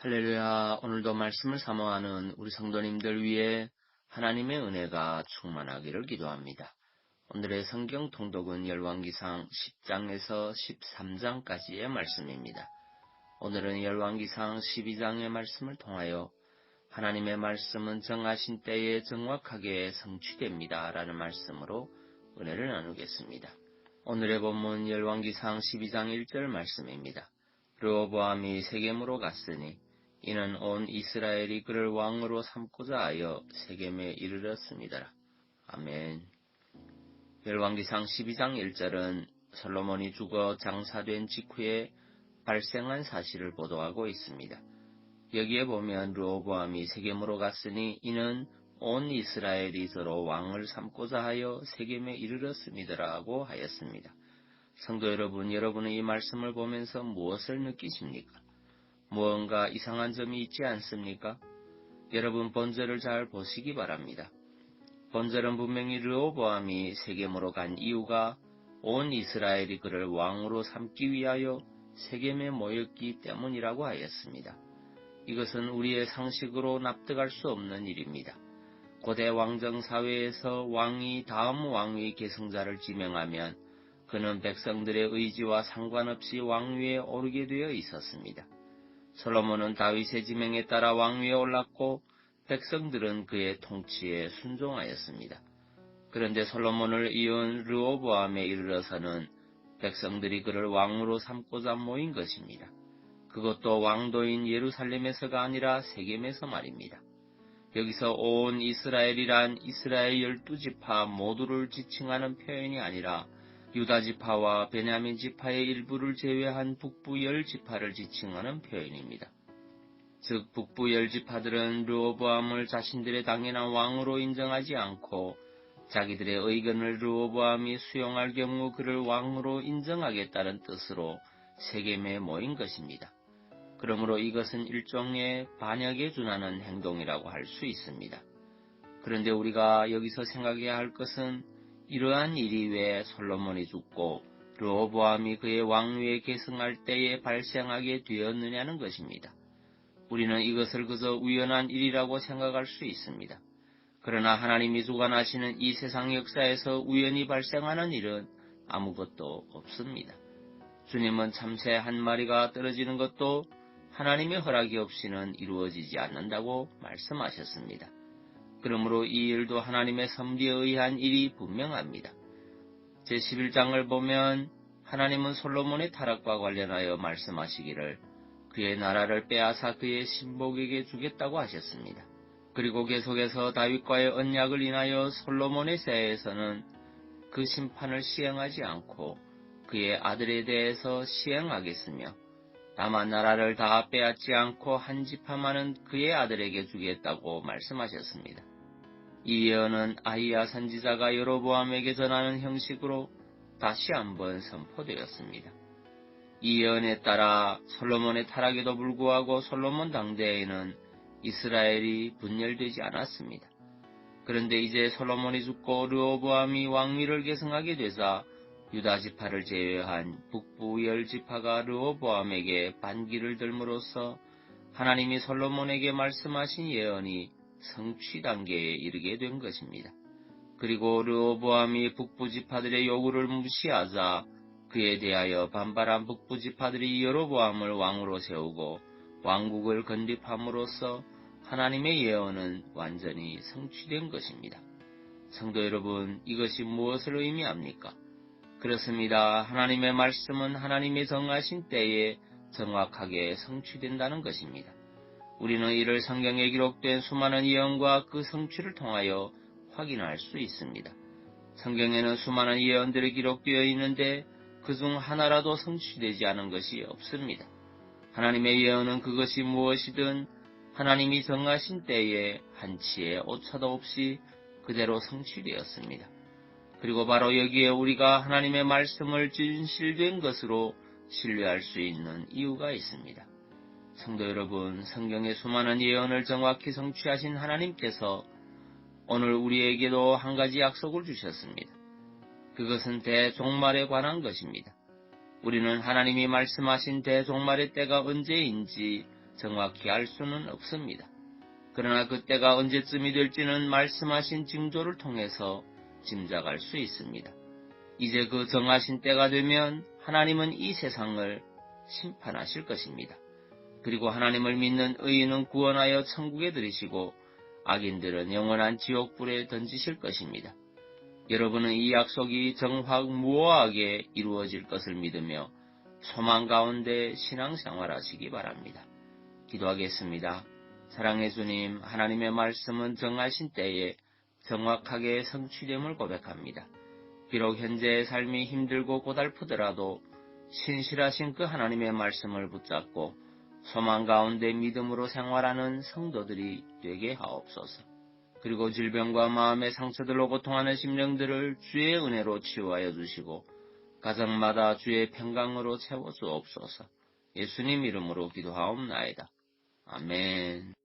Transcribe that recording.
할렐루야. 오늘도 말씀을 사모하는 우리 성도님들 위해 하나님의 은혜가 충만하기를 기도합니다. 오늘의 성경 통독은 열왕기상 10장에서 13장까지의 말씀입니다. 오늘은 열왕기상 12장의 말씀을 통하여 하나님의 말씀은 정하신 때에 정확하게 성취됩니다 라는 말씀으로 은혜를 나누겠습니다. 오늘의 본문 열왕기상 12장 1절 말씀입니다. 르호보암이 세겜으로 갔으니 이는 온 이스라엘이 그를 왕으로 삼고자 하여 세겜에 이르렀습니다. 아멘. 열왕기상 12장 1절은 솔로몬이 죽어 장사된 직후에 발생한 사실을 보도하고 있습니다. 여기에 보면 르호보암이 세겜으로 갔으니 이는 온 이스라엘이 저로 왕을 삼고자 하여 세겜에 이르렀습니다라고 하였습니다. 성도 여러분, 여러분은 이 말씀을 보면서 무엇을 느끼십니까? 무언가 이상한 점이 있지 않습니까? 여러분 본절을 잘 보시기 바랍니다. 본절은 분명히 르호보암이 세겜으로 간 이유가 온 이스라엘이 그를 왕으로 삼기 위하여 세겜에 모였기 때문이라고 하였습니다. 이것은 우리의 상식으로 납득할 수 없는 일입니다. 고대 왕정 사회에서 왕이 다음 왕위 계승자를 지명하면 그는 백성들의 의지와 상관없이 왕위에 오르게 되어 있었습니다. 솔로몬은 다윗의 지명에 따라 왕위에 올랐고 백성들은 그의 통치에 순종하였습니다. 그런데 솔로몬을 이은 르호보암에 이르러서는 백성들이 그를 왕으로 삼고자 모인 것입니다. 그것도 왕도인 예루살렘에서가 아니라 세겜에서 말입니다. 여기서 온 이스라엘이란 이스라엘 12지파 모두를 지칭하는 표현이 아니라 유다 지파와 베냐민 지파의 일부를 제외한 북부 10지파를 지칭하는 표현입니다. 즉 북부 10지파들은 르호보암을 자신들의 당연한 왕으로 인정하지 않고 자기들의 의견을 르호보암이 수용할 경우 그를 왕으로 인정하겠다는 뜻으로 세겜에 모인 것입니다. 그러므로 이것은 일종의 반역에 준하는 행동이라고 할 수 있습니다. 그런데 우리가 여기서 생각해야 할 것은 이러한 일이 왜 솔로몬이 죽고 르호보암이 그의 왕위에 계승할 때에 발생하게 되었느냐는 것입니다. 우리는 이것을 그저 우연한 일이라고 생각할 수 있습니다. 그러나 하나님이 주관하시는 이 세상 역사에서 우연히 발생하는 일은 아무것도 없습니다. 주님은 참새 한 마리가 떨어지는 것도 하나님의 허락이 없이는 이루어지지 않는다고 말씀하셨습니다. 그러므로 이 일도 하나님의 섭리에 의한 일이 분명합니다. 제11장을 보면 하나님은 솔로몬의 타락과 관련하여 말씀하시기를 그의 나라를 빼앗아 그의 신복에게 주겠다고 하셨습니다. 그리고 계속해서 다윗과의 언약을 인하여 솔로몬의 세에서는 그 심판을 시행하지 않고 그의 아들에 대해서 시행하겠으며 다만 나라를 다 빼앗지 않고 한 지파만은 그의 아들에게 주겠다고 말씀하셨습니다. 이 예언은 아히야 선지자가 여로보암에게 전하는 형식으로 다시 한번 선포되었습니다. 이 예언에 따라 솔로몬의 타락에도 불구하고 솔로몬 당대에는 이스라엘이 분열되지 않았습니다. 그런데 이제 솔로몬이 죽고 르호보암이 왕위를 계승하게 되자 유다 지파를 제외한 북부 10지파가 르호보암에게 반기를 들므로써 하나님이 솔로몬에게 말씀하신 예언이 성취 단계에 이르게 된 것입니다. 그리고 르호보암이 북부 지파들의 요구를 무시하자 그에 대하여 반발한 북부 지파들이 여로보암을 왕으로 세우고 왕국을 건립함으로써 하나님의 예언은 완전히 성취된 것입니다. 성도 여러분, 이것이 무엇을 의미합니까? 그렇습니다. 하나님의 말씀은 하나님이 정하신 때에 정확하게 성취된다는 것입니다. 우리는 이를 성경에 기록된 수많은 예언과 그 성취를 통하여 확인할 수 있습니다. 성경에는 수많은 예언들이 기록되어 있는데 그중 하나라도 성취되지 않은 것이 없습니다. 하나님의 예언은 그것이 무엇이든 하나님이 정하신 때에 한치의 오차도 없이 그대로 성취되었습니다. 그리고 바로 여기에 우리가 하나님의 말씀을 진실된 것으로 신뢰할 수 있는 이유가 있습니다. 성도 여러분, 성경의 수많은 예언을 정확히 성취하신 하나님께서 오늘 우리에게도 한 가지 약속을 주셨습니다. 그것은 대종말에 관한 것입니다. 우리는 하나님이 말씀하신 대종말의 때가 언제인지 정확히 알 수는 없습니다. 그러나 그때가 언제쯤이 될지는 말씀하신 징조를 통해서 짐작할 수 있습니다. 이제 그 정하신 때가 되면 하나님은 이 세상을 심판하실 것입니다. 그리고 하나님을 믿는 의인은 구원하여 천국에 들이시고 악인들은 영원한 지옥불에 던지실 것입니다. 여러분은 이 약속이 정확무오하게 이루어질 것을 믿으며 소망 가운데 신앙생활하시기 바랍니다. 기도하겠습니다. 사랑의 주님, 하나님의 말씀은 정하신 때에 정확하게 성취됨을 고백합니다. 비록 현재의 삶이 힘들고 고달프더라도 신실하신 그 하나님의 말씀을 붙잡고 소망 가운데 믿음으로 생활하는 성도들이 되게 하옵소서. 그리고 질병과 마음의 상처들로 고통하는 심령들을 주의 은혜로 치유하여 주시고 가정마다 주의 평강으로 채워 주옵소서. 예수님 이름으로 기도하옵나이다. 아멘.